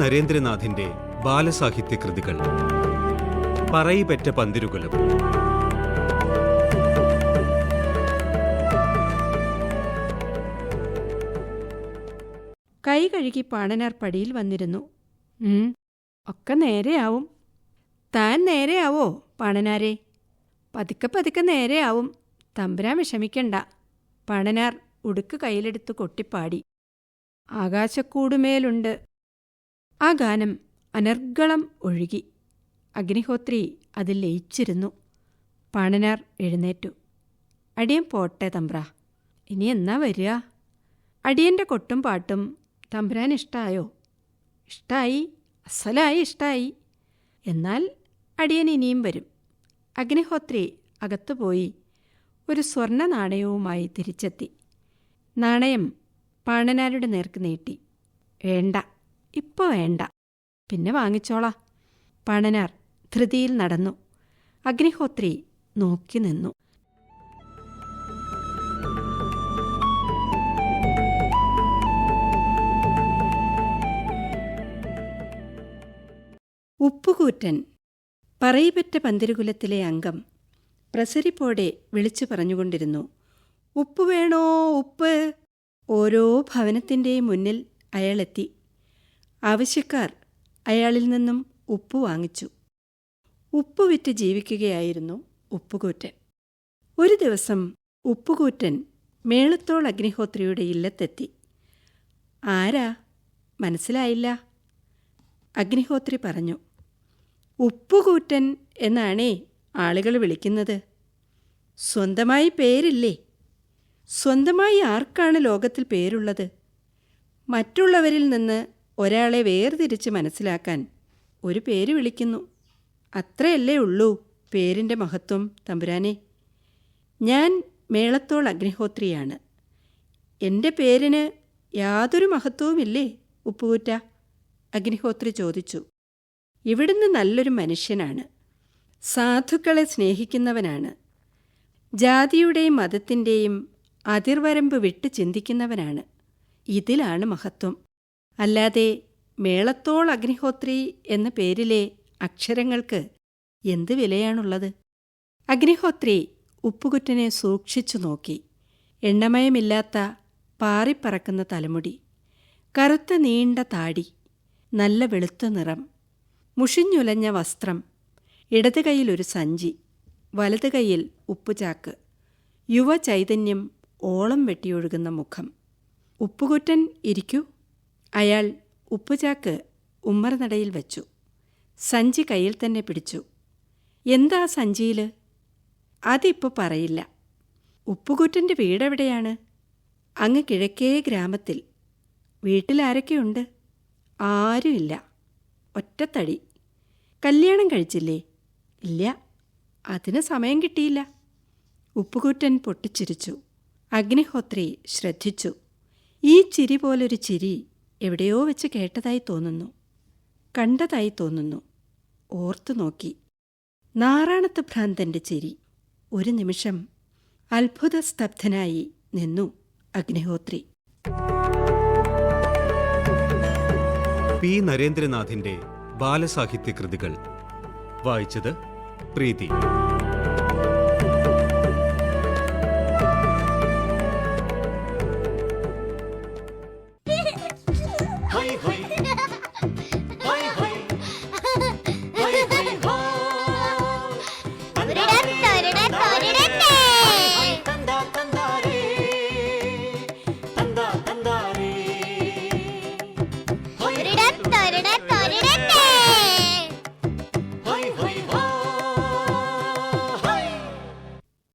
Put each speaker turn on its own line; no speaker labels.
നരേന്ദ്രനാഥിന്റെ ബാലസാഹിത്യ കൃതികൾ. പറയിപെറ്റ പന്തിരുകുലം.
കൈ കഴുകി പാണനാർ പടിയിൽ വന്നിരുന്നു. ഒക്കെ നേരെയാവും. താൻ നേരെയാവോ പാണനാരെ? പതുക്കെ പതുക്കെ നേരെയാവും. തമ്പുരാൻ വിഷമിക്കണ്ട. പാണനാർ ഉടുക്ക് കയ്യിലെടുത്ത് കൊട്ടിപ്പാടി. ആകാശക്കൂടുമേലുണ്ട്. ആ ഗാനം അനർഗളം ഒഴുകി. അഗ്നിഹോത്രി അതിൽ ലയിച്ചിരുന്നു. പാണനാർ എഴുന്നേറ്റു. അടിയൻ പോട്ടെ തമ്പ്രാ, ഇനി എന്നാ വരിക? അടിയൻ്റെ കൊട്ടും പാട്ടും തമ്പുരാൻ ഇഷ്ടായോ? ഇഷ്ടായി, അസലായി ഇഷ്ടായി. എന്നാൽ അടിയൻ ഇനിയും വരും. അഗ്നിഹോത്രി അകത്തുപോയി ഒരു സ്വർണ്ണ നാണയവുമായി തിരിച്ചെത്തി. നാണയം പാണനാരുടെ നേർക്ക് നീട്ടി. വേണ്ട, ഇപ്പൊ വേണ്ട, പിന്നെ വാങ്ങിച്ചോളാം. പാണനാർ ധൃതിയിൽ നടന്നു. അഗ്നിഹോത്രി നോക്കി നിന്നു. ഉപ്പുകൂറ്റൻ, പറയിപെറ്റ പന്തിരുകുലത്തിലെ അംഗം, പ്രസരിപ്പോടെ വിളിച്ചു പറഞ്ഞുകൊണ്ടിരുന്നു. ഉപ്പ് വേണോ, ഉപ്പ്? ഓരോ ഭവനത്തിൻ്റെയും മുന്നിൽ അയാളെത്തി. ആവശ്യക്കാർ അയാളിൽ നിന്നും ഉപ്പ് വാങ്ങിച്ചു. ഉപ്പ് വിറ്റ് ജീവിക്കുകയായിരുന്നു ഉപ്പുകൂറ്റൻ. ഒരു ദിവസം ഉപ്പുകൂറ്റൻ മേളത്തോൾ അഗ്നിഹോത്രിയുടെ ഇല്ലത്തെത്തി. ആരാ? മനസ്സിലായില്ല. അഗ്നിഹോത്രി പറഞ്ഞു. ഉപ്പുകൂറ്റൻ എന്നാണേ ആളുകൾ വിളിക്കുന്നത്. സ്വന്തമായി പേരില്ലേ? സ്വന്തമായി ആർക്കാണ് ലോകത്തിൽ പേരുള്ളത്? മറ്റുള്ളവരിൽ നിന്ന് ഒരാളെ വേർതിരിച്ച് മനസ്സിലാക്കാൻ ഒരു പേര് വിളിക്കുന്നു. അത്രയല്ലേ ഉള്ളൂ പേരിൻ്റെ മഹത്വം തമ്പുരാനെ. ഞാൻ മേളത്തോൾ അഗ്നിഹോത്രിയാണ്. എൻ്റെ പേരിന് യാതൊരു മഹത്വവുമില്ലേ ഉപ്പുകൂറ്റ? അഗ്നിഹോത്രി ചോദിച്ചു. ഇവിടുന്ന് നല്ലൊരു മനുഷ്യനാണ്. സാധുക്കളെ സ്നേഹിക്കുന്നവനാണ്. ജാതിയുടെയും മതത്തിൻ്റെയും അതിർവരമ്പ് വിട്ട് ചിന്തിക്കുന്നവനാണ്. ഇതിലാണ് മഹത്വം. അല്ലാതെ മേളത്തോൾ അഗ്നിഹോത്രി എന്ന പേരിലെ അക്ഷരങ്ങൾക്ക് എന്ത് വിലയാണുള്ളത്? അഗ്നിഹോത്രി ഉപ്പുകുറ്റനെ സൂക്ഷിച്ചു നോക്കി. എണ്ണമയമില്ലാത്ത പാറിപ്പറക്കുന്ന തലമുടി, കറുത്ത നീണ്ട താടി, നല്ല വെളുത്ത നിറം, മുഷിഞ്ഞുലഞ്ഞ വസ്ത്രം, ഇടത് കൈയിലൊരു സഞ്ചി, വലത് കൈയിൽ ഉപ്പുചാക്ക്, യുവചൈതന്യം ഓളം വെട്ടിയൊഴുകുന്ന മുഖം. ഉപ്പുകുറ്റൻ ഇരിക്കൂ. അയാൾ ഉപ്പുചാക്ക് ഉമ്മറനടയിൽ വച്ചു. സഞ്ചി കയ്യിൽ തന്നെ പിടിച്ചു. എന്താ സഞ്ചിയിൽ? അതിപ്പോൾ പറയില്ല. ഉപ്പുകുറ്റൻ്റെ വീടെവിടെയാണ്? അങ്ങ് കിഴക്കേ ഗ്രാമത്തിൽ. വീട്ടിലാരൊക്കെയുണ്ട്? ആരുമില്ല. ഒറ്റത്തടി. കല്യാണം കഴിച്ചില്ലേ? ഇല്ല, അതിന് സമയം കിട്ടിയില്ല. ഉപ്പുകൂറ്റൻ പൊട്ടിച്ചിരിച്ചു. അഗ്നിഹോത്രി ശ്രദ്ധിച്ചു. ഈ ചിരി പോലൊരു ചിരി എവിടെയോ വെച്ച് കേട്ടതായി തോന്നുന്നു, കണ്ടതായി തോന്നുന്നു. ഓർത്തു നോക്കി. നാറാണത്ത് ഭ്രാന്തൻ്റെ ചിരി. ഒരു നിമിഷം അത്ഭുതസ്തബ്ധനായി നിന്നു അഗ്നിഹോത്രി.
പി നരേന്ദ്രനാഥിന്റെ ബാലസാഹിത്യ കൃതികൾ വായിച്ചത് പ്രീതി.